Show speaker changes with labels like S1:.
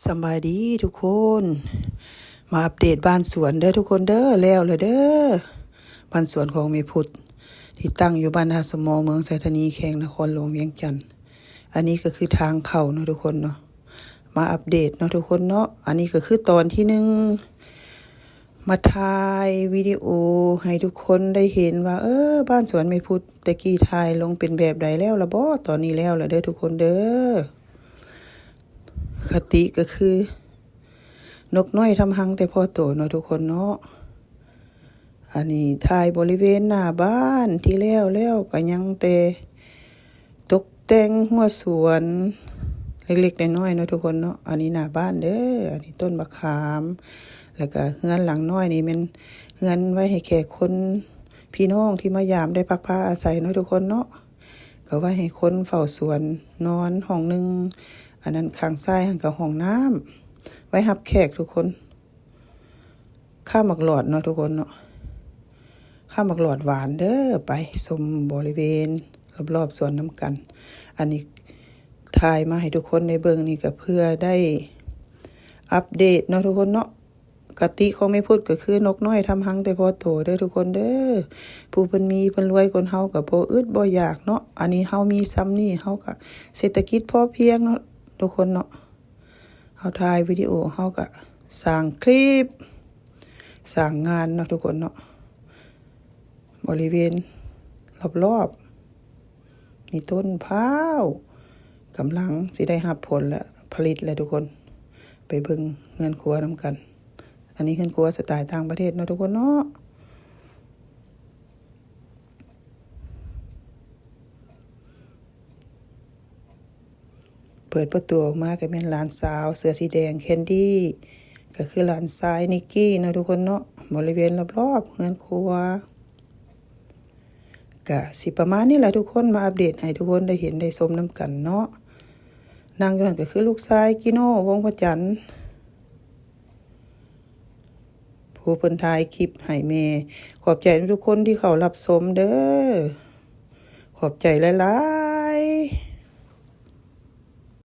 S1: สบายดีทุกคนมาอัปเดตบ้านสวนเด้อทุกคนเด้อแล้วเลยเด้อบ้านสวนของแม่พุทธที่ตั้งอยู่บ้านนาสมอเมืองไสธานีแขวงนครหลวงเวียงจันทน์อันนี้ก็คือทางเข้าเนาะทุกคนเนาะมาอัปเดตเนาะทุกคนเนาะอันนี้ก็คือตอนที่หนึ่งมาถ่ายวิดีโอให้ทุกคนได้เห็นว่าบ้านสวนแม่พุทธตะกี้ถ่ายลงเป็นแบบใดแล้วล่ะบ่ตอนนี้แล้วล่ะเด้อทุกคนเด้อคติก็คือนกน้อยทำรังแต่พอโตเนาะทุกคนเนาะอันนี้ถ่ายบริเวณหน้าบ้านที่แล้วก็ยังแต่ตกแต่งหัวสวนเล็กๆน้อยๆเนาะทุกคนเนาะอันนี้หน้าบ้านเด้ออันนี้ต้นมะขามแล้วก็เฮือนหลังน้อยนี่มันเฮือนไว้ให้แขกคนพี่น้องที่มายามได้พักผ้าอาศัยเนาะทุกคนเนาะก็ไว้ให้คนเฝ้าสวนนอนห้องนึงอันนั้นข้างซ้ายหันก็ห้องน้ำไว้รับแขกทุกคนข้าวหมักหลอดเนาะทุกคนเนาะข้าวหมักหลอดหวานเด้อไปชมบริเวณรอบๆสวนน้ำกันอันนี้ถ่ายมาให้ทุกคนได้เบิ่งนี่ก็เพื่อได้อัปเดตเนาะทุกคนเนาะกติของแม่พุทธก็คือนกน้อยทำรังแต่พอโตเด้อทุกคนเด้อผู้เพิ่นมีเพิ่นรวยคนเฮาก็บ่อึดบ่อยากเนาะอันนี้เฮามีซ้ำนี่เฮาก็เศรษฐกิจพอเพียงเนาะทุกคนเนาะเฮาถ่ายวิดีโอเฮาก็สร้างคลิปสร้างงานเนาะทุกคนเนาะบริเวณรอบๆนี่ต้นพร้าวกำลังสิได้รับผลแล้วผลิตแล้วทุกคนไปเบิ่งเรือนครัวนำกันอันนี้เรือนครัวสไตล์ต่างประเทศเนาะทุกคนเนาะเปิดประตูออกมาก็แม่นหลานสาวเสื้อสีแดงแคนดี้ก็คือหลานชายนิกกี้เนาะทุกคนเนาะบริเวณรอบๆเรือนครัวก็สิประมาณนี้แหละทุกคนมาอัปเดตให้ทุกคนได้เห็นได้ชมนำกันเนาะนางย้อนก็คือลูกชายกิโน่วงศ์พระจันทร์ผู้เพิ่นถ่ายคลิปให้แม่ขอบใจทุกคนที่เขารับชมเด้อขอบใจหลา